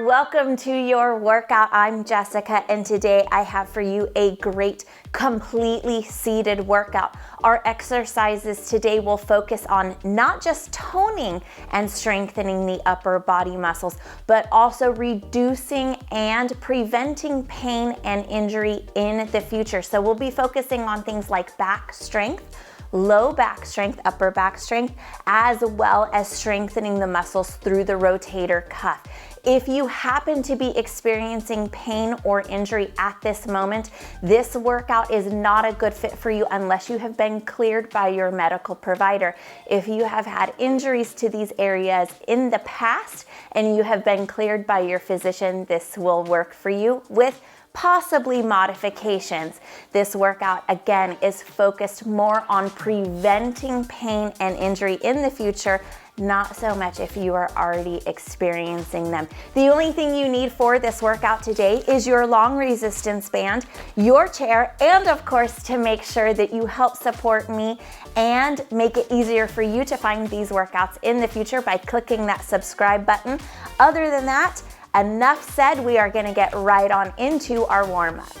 welcome to your workout. I'm Jessica, and today I have for you a great completely seated workout. Our exercises today will focus on not just toning and strengthening the upper body muscles, but also reducing and preventing pain and injury in the future. So we'll be focusing on things like back strength, low back strength, upper back strength, as well as strengthening the muscles through the rotator cuff. If you happen to be experiencing pain or injury at this moment, this workout is not a good fit for you unless you have been cleared by your medical provider. If you have had injuries to these areas in the past and you have been cleared by your physician, this will work for you with possibly modifications. This workout, again, is focused more on preventing pain and injury in the future, not so much if you are already experiencing them. The only thing you need for this workout today is your long resistance band, your chair, and of course, to make sure that you help support me and make it easier for you to find these workouts in the future by clicking that subscribe button. Other than that, enough said, we are gonna get right on into our warm-up.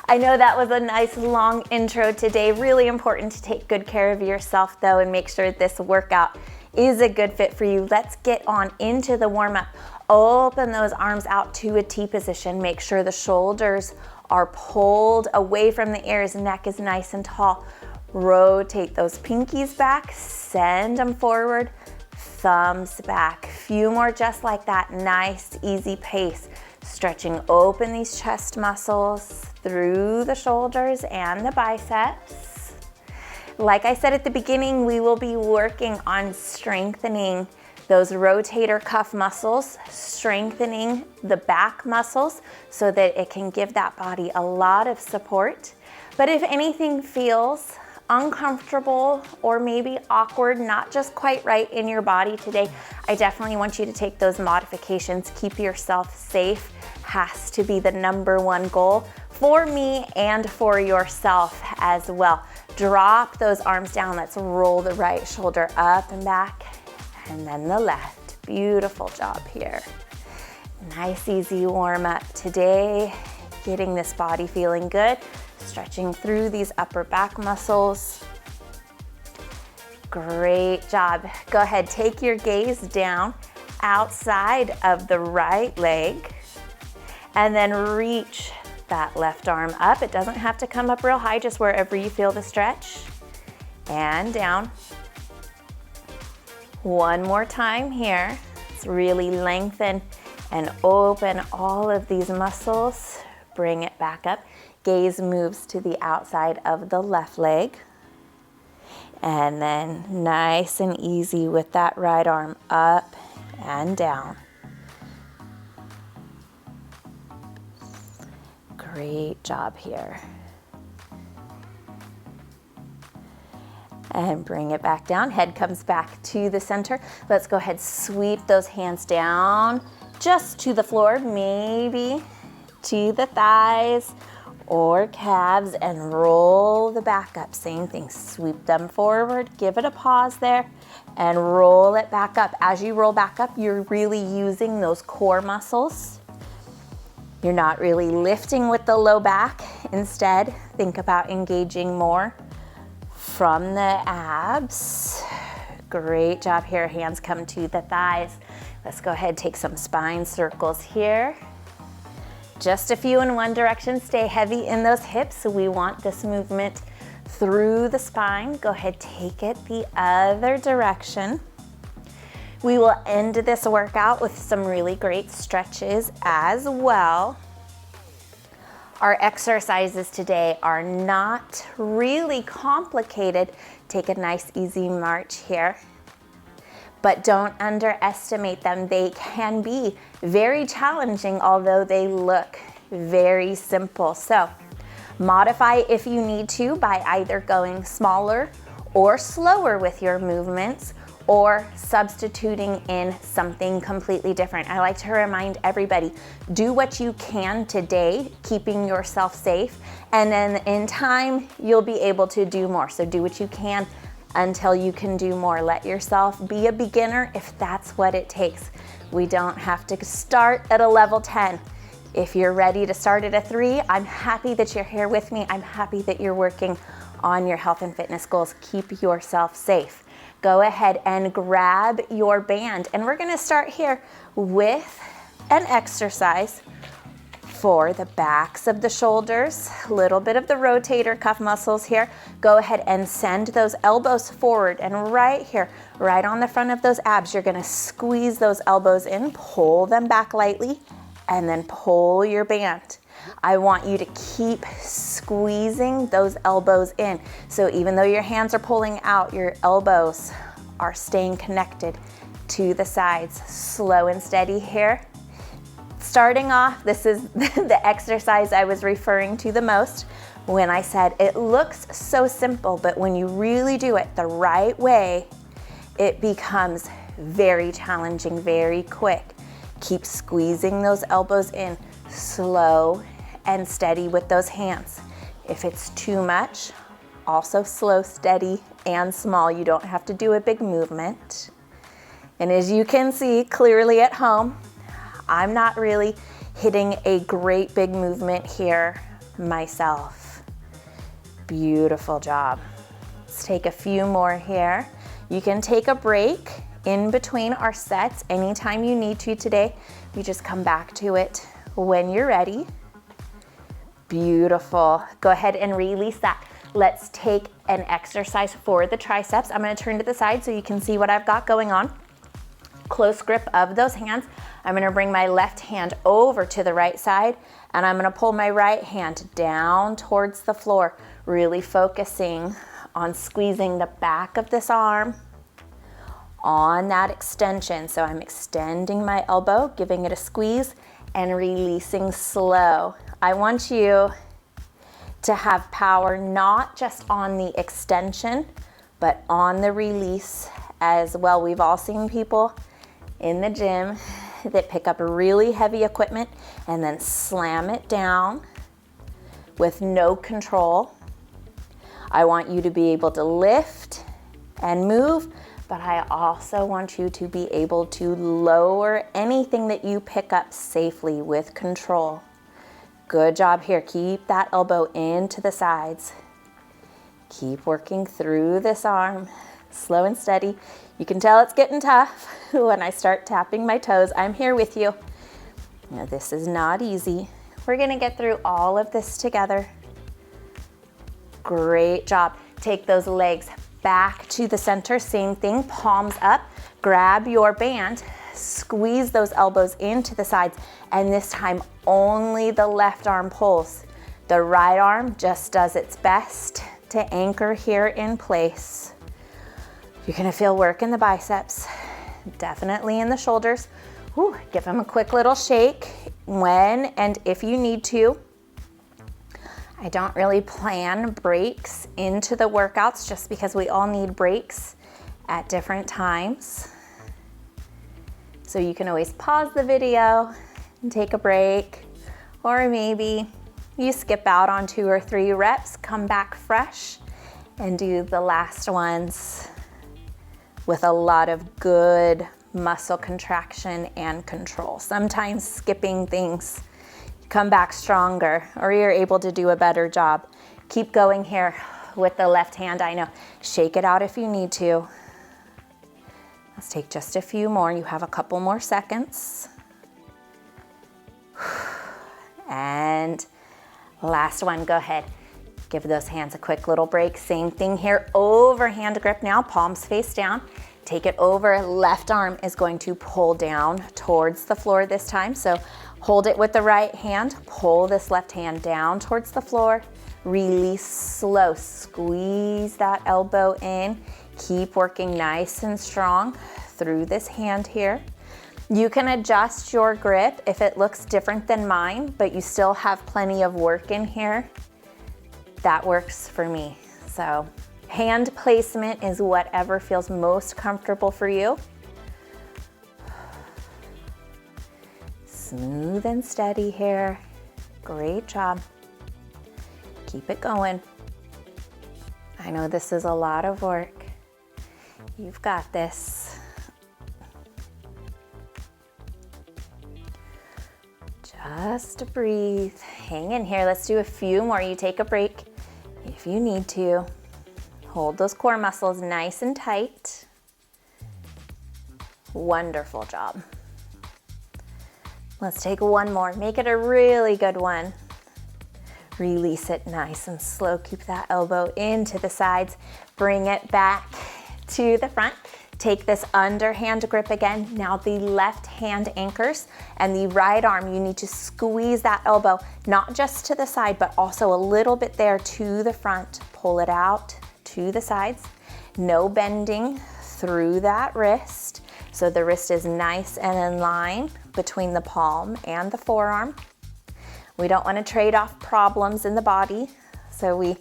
I know that was a nice long intro today. Really important to take good care of yourself though and make sure this workout is a good fit for you. Let's get on into the warm-up. Open those arms out to a T position. Make sure the shoulders are pulled away from the ears, neck is nice and tall. Rotate those pinkies back, send them forward, thumbs back. Few more just like that, nice, easy pace. Stretching open these chest muscles through the shoulders and the biceps. Like I said at the beginning, we will be working on strengthening those rotator cuff muscles, strengthening the back muscles so that it can give that body a lot of support. But if anything feels uncomfortable or maybe awkward, not just quite right in your body today, I definitely want you to take those modifications. Keep yourself safe has to be the number one goal for me and for yourself as well. Drop those arms down. Let's roll the right shoulder up and back, and then the left. Beautiful job here. Nice, easy warm up today. Getting this body feeling good. Stretching through these upper back muscles. Great job. Go ahead, take your gaze down outside of the right leg and then reach that left arm up. It doesn't have to come up real high, just wherever you feel the stretch. And down. One more time here. Let's really lengthen and open all of these muscles. Bring it back up. Gaze moves to the outside of the left leg. And then nice and easy with that right arm up and down. Great job here. And bring it back down. Head comes back to the center. Let's go ahead, sweep those hands down just to the floor, maybe to the thighs or calves, and roll the back up. Same thing, sweep them forward, give it a pause there, and roll it back up. As you roll back up, you're really using those core muscles. You're not really lifting with the low back. Instead, think about engaging more from the abs. Great job here. Hands come to the thighs. Let's go ahead, take some spine circles here. Just a few in one direction. Stay heavy in those hips. We want this movement through the spine. Go ahead, take it the other direction. We will end this workout with some really great stretches as well. Our exercises today are not really complicated. Take a nice easy march here, but don't underestimate them. They can be very challenging, although they look very simple. So modify if you need to by either going smaller or slower with your movements, or substituting in something completely different. I like to remind everybody, do what you can today, keeping yourself safe, and then in time, you'll be able to do more. So do what you can until you can do more. Let yourself be a beginner if that's what it takes. We don't have to start at a level 10. If you're ready to start at a 3, I'm happy that you're here with me. I'm happy that you're working on your health and fitness goals. Keep yourself safe. Go ahead and grab your band. And we're gonna start here with an exercise for the backs of the shoulders, a little bit of the rotator cuff muscles here. Go ahead and send those elbows forward, and right here, right on the front of those abs, you're gonna squeeze those elbows in, pull them back lightly, and then pull your band. I want you to keep squeezing those elbows in. So even though your hands are pulling out, your elbows are staying connected to the sides. Slow and steady here. Starting off, this is the exercise I was referring to the most when I said it looks so simple, but when you really do it the right way, it becomes very challenging, very quick. Keep squeezing those elbows in, slow and steady with those hands. If it's too much, also slow, steady, and small. You don't have to do a big movement. And as you can see clearly at home, I'm not really hitting a great big movement here myself. Beautiful job. Let's take a few more here. You can take a break in between our sets anytime you need to today. You just come back to it when you're ready. Beautiful. Go ahead and release that. Let's take an exercise for the triceps. I'm gonna turn to the side so you can see what I've got going on. Close grip of those hands. I'm gonna bring my left hand over to the right side, and I'm gonna pull my right hand down towards the floor, really focusing on squeezing the back of this arm on that extension. So I'm extending my elbow, giving it a squeeze, and releasing slow. I want you to have power not just on the extension, but on the release as well. We've all seen people in the gym that pick up really heavy equipment and then slam it down with no control. I want you to be able to lift and move, but I also want you to be able to lower anything that you pick up safely with control. Good job here. Keep that elbow into the sides. Keep working through this arm, slow and steady. You can tell it's getting tough when I start tapping my toes. I'm here with you. Now, this is not easy. We're gonna get through all of this together. Great job. Take those legs back to the center. Same thing, palms up. Grab your band, squeeze those elbows into the sides, and this time only the left arm pulls. The right arm just does its best to anchor here in place. You're gonna feel work in the biceps, definitely in the shoulders. Whew, give them a quick little shake when and if you need to. I don't really plan breaks into the workouts just because we all need breaks at different times. So you can always pause the video and take a break, or maybe you skip out on 2 or 3 reps, come back fresh, and do the last ones with a lot of good muscle contraction and control. Sometimes skipping things, you come back stronger, or you're able to do a better job. Keep going here with the left hand. I know, shake it out if you need to. Let's take just a few more. You have a couple more seconds. And last one, go ahead. Give those hands a quick little break. Same thing here, overhand grip now, palms face down. Take it over, left arm is going to pull down towards the floor this time. So hold it with the right hand, pull this left hand down towards the floor, release slow, squeeze that elbow in. Keep working nice and strong through this hand here. You can adjust your grip if it looks different than mine, but you still have plenty of work in here. That works for me. So hand placement is whatever feels most comfortable for you. Smooth and steady here. Great job. Keep it going. I know this is a lot of work. You've got this. Just breathe. Hang in here. Let's do a few more. You take a break if you need to. Hold those core muscles nice and tight. Wonderful job. Let's take one more. Make it a really good one. Release it nice and slow. Keep that elbow into the sides. Bring it back to the front. Take this underhand grip again. Now the left hand anchors and the right arm, you need to squeeze that elbow, not just to the side, but also a little bit there to the front. Pull it out to the sides. No bending through that wrist. So the wrist is nice and in line between the palm and the forearm. We don't want to trade off problems in the body. So we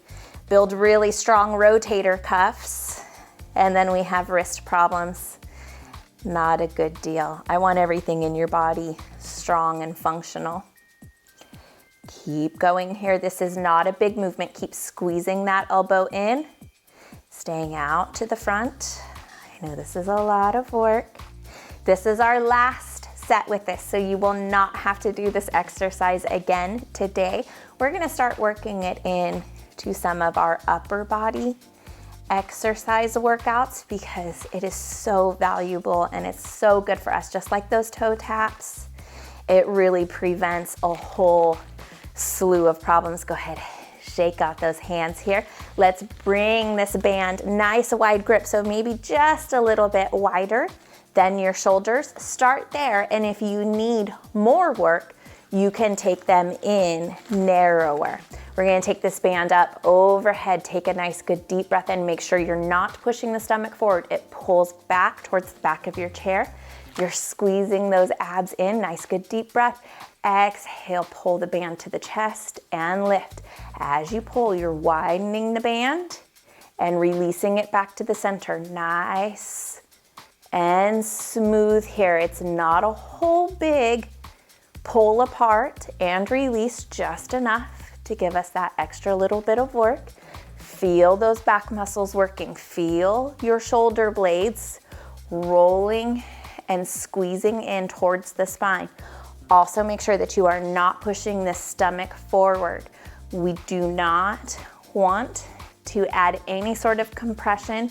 build really strong rotator cuffs and then we have wrist problems. Not a good deal. I want everything in your body strong and functional. Keep going here. This is not a big movement. Keep squeezing that elbow in, staying out to the front. I know this is a lot of work. This is our last set with this, so you will not have to do this exercise again today. We're gonna start working it in to some of our upper body exercise workouts because it is so valuable and it's so good for us. Just like those toe taps, it really prevents a whole slew of problems. Go ahead, shake out those hands here. Let's bring this band nice wide grip, so maybe just a little bit wider than your shoulders. Start there, and if you need more work, you can take them in narrower. We're gonna take this band up overhead. Take a nice good deep breath in. Make sure you're not pushing the stomach forward. It pulls back towards the back of your chair. You're squeezing those abs in. Nice good deep breath. Exhale, pull the band to the chest and lift. As you pull, you're widening the band and releasing it back to the center. Nice and smooth here. It's not a whole big pull apart and release, just enough to give us that extra little bit of work. Feel those back muscles working. Feel your shoulder blades rolling and squeezing in towards the spine. Also make sure that you are not pushing the stomach forward. We do not want to add any sort of compression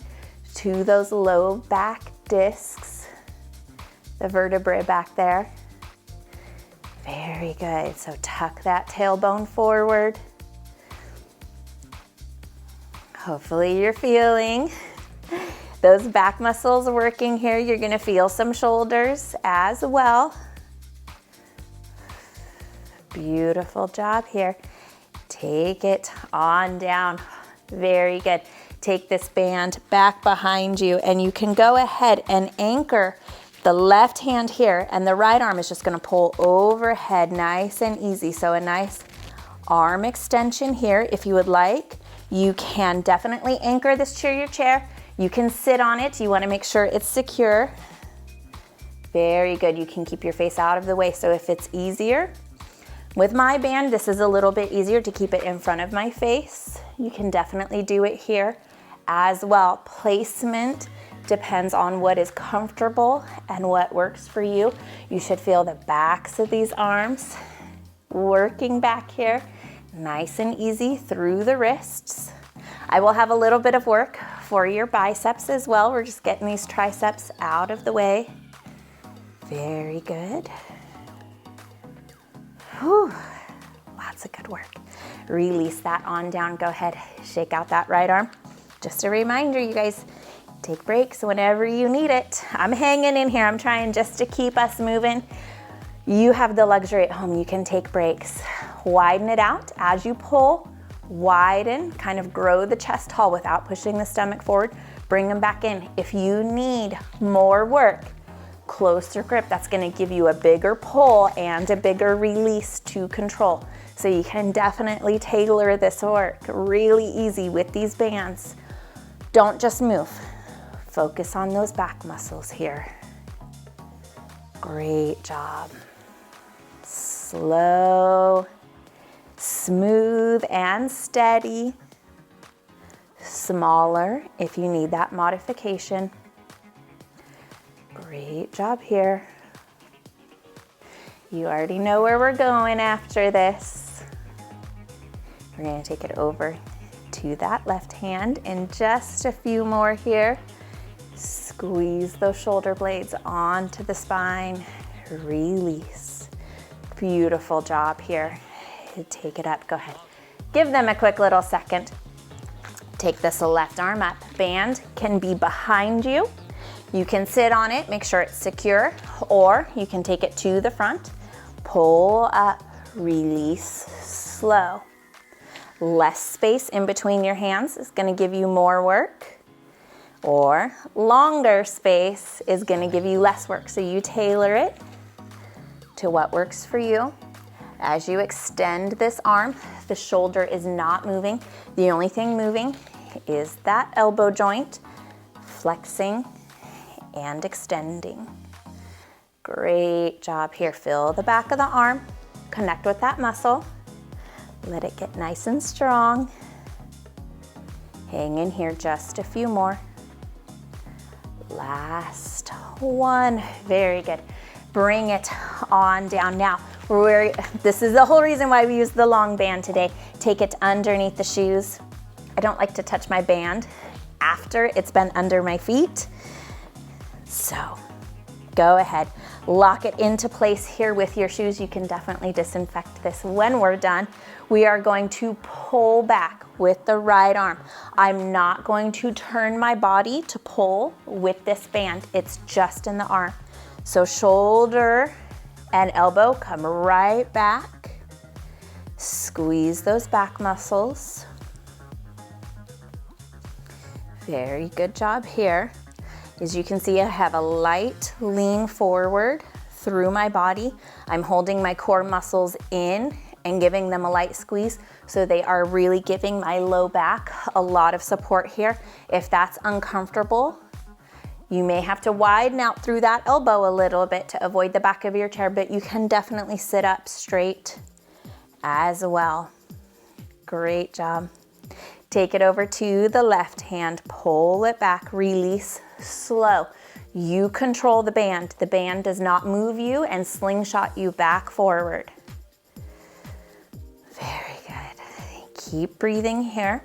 to those low back discs, the vertebrae back there. Very good. So tuck that tailbone forward. Hopefully you're feeling those back muscles working here. You're gonna feel some shoulders as well. Beautiful job here. Take it on down. Very good. Take this band back behind you, and you can go ahead and anchor the left hand here, and the right arm is just gonna pull overhead nice and easy. So a nice arm extension here. If you would like, you can definitely anchor this to your chair. You can sit on it. You wanna make sure it's secure. Very good. You can keep your face out of the way. So if it's easier, with my band, this is a little bit easier to keep it in front of my face. You can definitely do it here as well. Placement depends on what is comfortable and what works for you. You should feel the backs of these arms working back here, nice and easy through the wrists. I will have a little bit of work for your biceps as well. We're just getting these triceps out of the way. Very good. Whew. Lots of good work. Release that on down. Go ahead, shake out that right arm. Just a reminder, you guys, take breaks whenever you need it. I'm hanging in here. I'm trying just to keep us moving. You have the luxury at home. You can take breaks. Widen it out as you pull. Widen, kind of grow the chest tall without pushing the stomach forward. Bring them back in. If you need more work, closer grip, that's gonna give you a bigger pull and a bigger release to control. So you can definitely tailor this work really easy with these bands. Don't just move. Focus on those back muscles here. Great job. Slow, smooth and steady. Smaller if you need that modification. Great job here. You already know where we're going after this. We're gonna take it over to that left hand and just a few more here. Squeeze those shoulder blades onto the spine. Release. Beautiful job here. Take it up, go ahead. Give them a quick little second. Take this left arm up. Band can be behind you. You can sit on it, make sure it's secure, or you can take it to the front. Pull up, release, slow. Less space in between your hands is gonna give you more work, or longer space is gonna give you less work. So you tailor it to what works for you. As you extend this arm, the shoulder is not moving. The only thing moving is that elbow joint, flexing and extending. Great job here. Feel the back of the arm, connect with that muscle. Let it get nice and strong. Hang in here just a few more. Last one. Very good. Bring it on down. Now, this is the whole reason why we use the long band today. Take it underneath the shoes. I don't like to touch my band after it's been under my feet. So go ahead, lock it into place here with your shoes. You can definitely disinfect this when we're done. We are going to pull back with the right arm. I'm not going to turn my body to pull with this band. It's just in the arm. So shoulder and elbow come right back. Squeeze those back muscles. Very good job here. As you can see, I have a light lean forward through my body. I'm holding my core muscles in and giving them a light squeeze, so they are really giving my low back a lot of support here. If that's uncomfortable, you may have to widen out through that elbow a little bit to avoid the back of your chair, but you can definitely sit up straight as well. Great job. Take it over to the left hand, pull it back, release, slow. You control the band. The band does not move you and slingshot you back forward. Very good. Keep breathing here.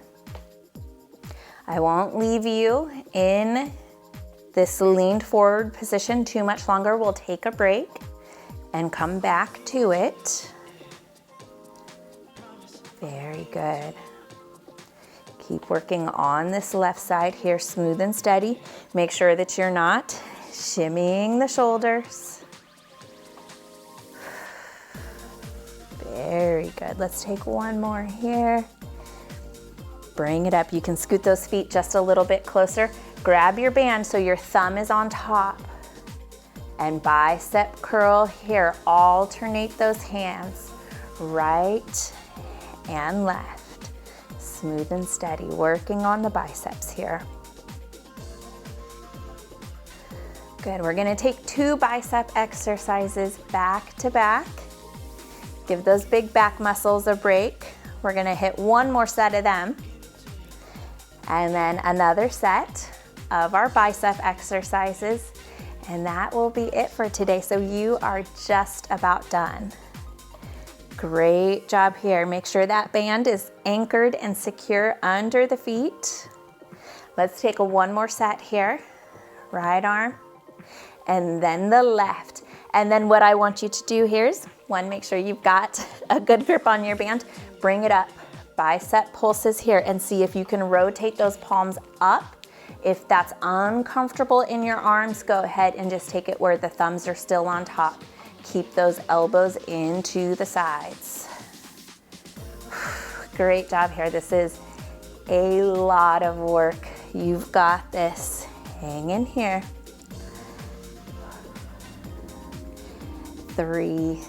I won't leave you in this leaned forward position too much longer. We'll take a break and come back to it. Very good. Keep working on this left side here, smooth and steady. Make sure that you're not shimmying the shoulders. Very good. Let's take one more here. Bring it up. You can scoot those feet just a little bit closer. Grab your band so your thumb is on top. And bicep curl here. Alternate those hands, right and left. Smooth and steady, working on the biceps here. Good, we're gonna take 2 bicep exercises back to back. Give those big back muscles a break. We're gonna hit one more set of them. And then another set of our bicep exercises. And that will be it for today. So you are just about done. Great job here. Make sure that band is anchored and secure under the feet. Let's take one more set here. Right arm, and then the left. And then what I want you to do here is, one, make sure you've got a good grip on your band. Bring it up. Bicep pulses here, and see if you can rotate those palms up. If that's uncomfortable in your arms, go ahead and just take it where the thumbs are still on top. Keep those elbows into the sides. Great job here. This is a lot of work. You've got this. Hang in here. 3,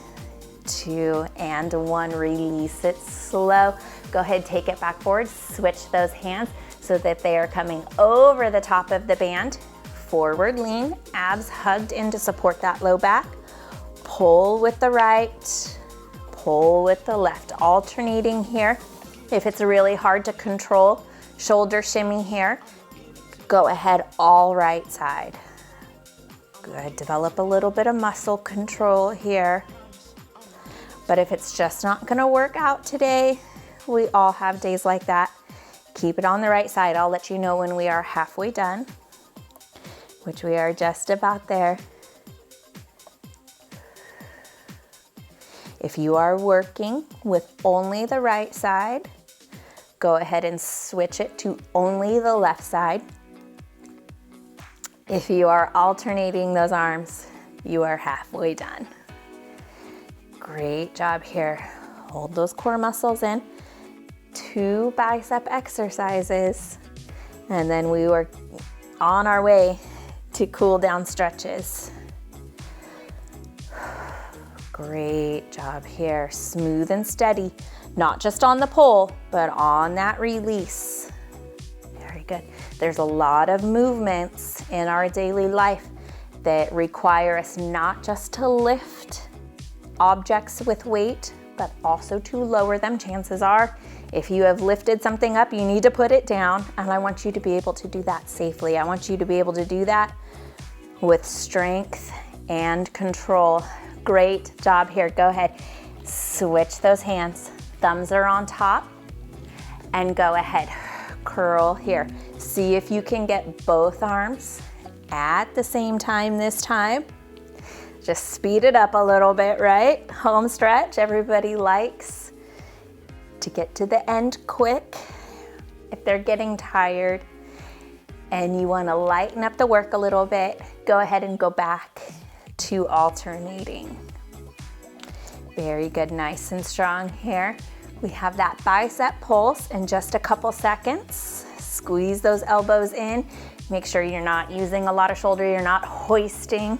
2, and 1. Release it slow. Go ahead, take it back forward. Switch those hands so that they are coming over the top of the band. Forward lean, abs hugged in to support that low back. Pull with the right, pull with the left, alternating here. If it's really hard to control, shoulder shimmy here. Go ahead, all right side. Good, develop a little bit of muscle control here. But if it's just not gonna work out today, we all have days like that. Keep it on the right side. I'll let you know when we are halfway done, which we are just about there. If you are working with only the right side, go ahead and switch it to only the left side. If you are alternating those arms, you are halfway done. Great job here. Hold those core muscles in. 2 bicep exercises, and then we were on our way to cool down stretches. Great job here. Smooth and steady, not just on the pull, but on that release. Very good. There's a lot of movements in our daily life that require us not just to lift objects with weight, but also to lower them. Chances are, if you have lifted something up, you need to put it down, and I want you to be able to do that safely. I want you to be able to do that with strength and control. Great job here. Go ahead, switch those hands. Thumbs are on top, and go ahead, curl here. See if you can get both arms at the same time this time. Just speed it up a little bit, right? Home stretch, everybody likes to get to the end quick. If they're getting tired and you want to lighten up the work a little bit, go ahead and go back to alternating. Very good, nice and strong here. We have that bicep pulse in just a couple seconds. Squeeze those elbows in. Make sure you're not using a lot of shoulder, you're not hoisting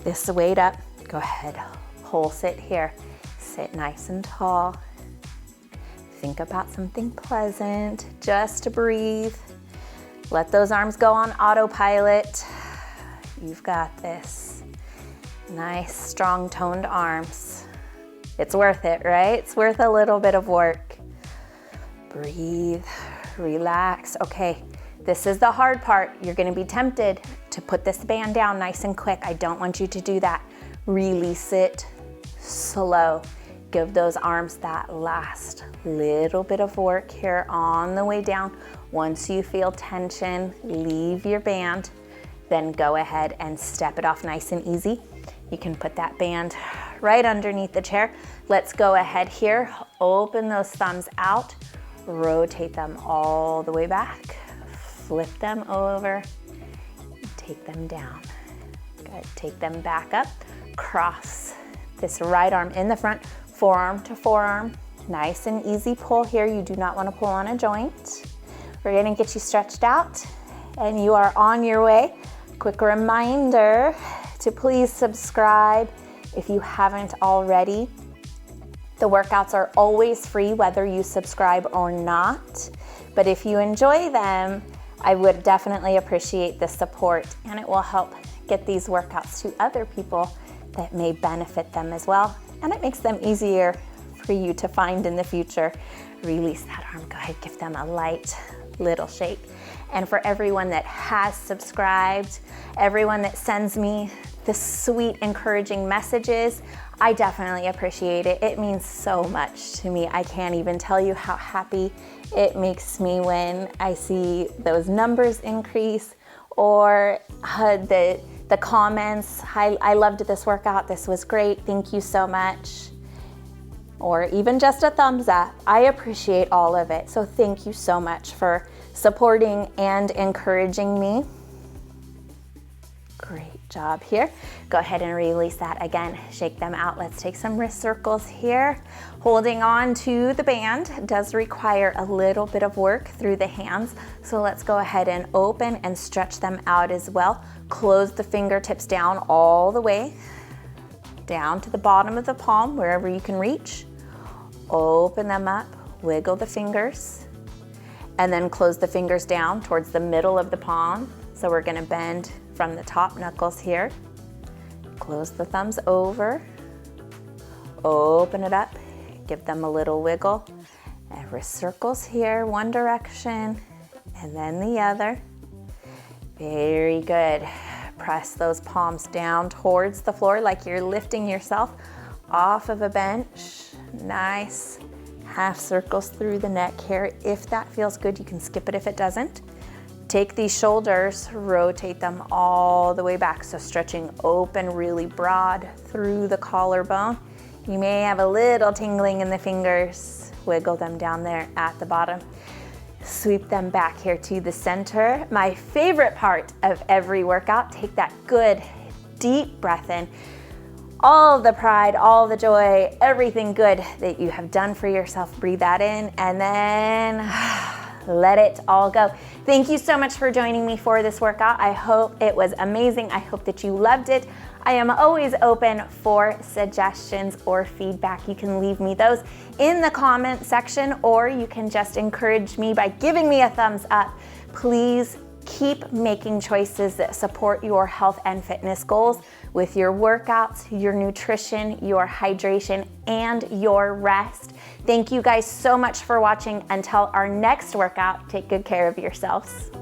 this weight up. Go ahead, pulse it here. Sit nice and tall. Think about something pleasant, just breathe. Let those arms go on autopilot. You've got this. Nice, strong, toned arms. It's worth it, right? It's worth a little bit of work. Breathe, relax. Okay, this is the hard part. You're gonna be tempted to put this band down nice and quick. I don't want you to do that. Release it slow. Give those arms that last little bit of work here on the way down. Once you feel tension, leave your band, then go ahead and step it off nice and easy. You can put that band right underneath the chair. Let's go ahead here. Open those thumbs out, rotate them all the way back, flip them over, take them down. Good, take them back up. Cross this right arm in the front, forearm to forearm. Nice and easy pull here. You do not want to pull on a joint. We're gonna get you stretched out and you are on your way. Quick reminder to please subscribe if you haven't already. The workouts are always free whether you subscribe or not, but if you enjoy them, I would definitely appreciate the support, and it will help get these workouts to other people that may benefit them as well, and it makes them easier for you to find in the future. Release that arm, go ahead, give them a light little shake. And for everyone that has subscribed, everyone that sends me the sweet, encouraging messages, I definitely appreciate it. It means so much to me. I can't even tell you how happy it makes me when I see those numbers increase, or the comments, I loved this workout, this was great, thank you so much. Or even just a thumbs up. I appreciate all of it. So thank you so much for supporting and encouraging me. Great job here. Go ahead and release that again. Shake them out. Let's take some wrist circles here. Holding on to the band does require a little bit of work through the hands. So let's go ahead and open and stretch them out as well. Close the fingertips down all the way, down to the bottom of the palm, wherever you can reach. Open them up, wiggle the fingers, and then close the fingers down towards the middle of the palm. So we're gonna bend from the top knuckles here. Close the thumbs over, open it up, give them a little wiggle, and wrist circles here, one direction, and then the other. Very good. Press those palms down towards the floor like you're lifting yourself off of a bench. Nice half circles through the neck here. If that feels good, you can skip it if it doesn't. Take these shoulders, rotate them all the way back. So stretching open really broad through the collarbone. You may have a little tingling in the fingers. Wiggle them down there at the bottom. Sweep them back here to the center. My favorite part of every workout, take that good deep breath in. All the pride, all the joy, everything good that you have done for yourself, breathe that in and then let it all go. Thank you so much for joining me for this workout. I hope it was amazing. I hope that you loved it. I am always open for suggestions or feedback. You can leave me those in the comment section, or you can just encourage me by giving me a thumbs up. Please keep making choices that support your health and fitness goals with your workouts, your nutrition, your hydration, and your rest. Thank you guys so much for watching. Until our next workout, take good care of yourselves.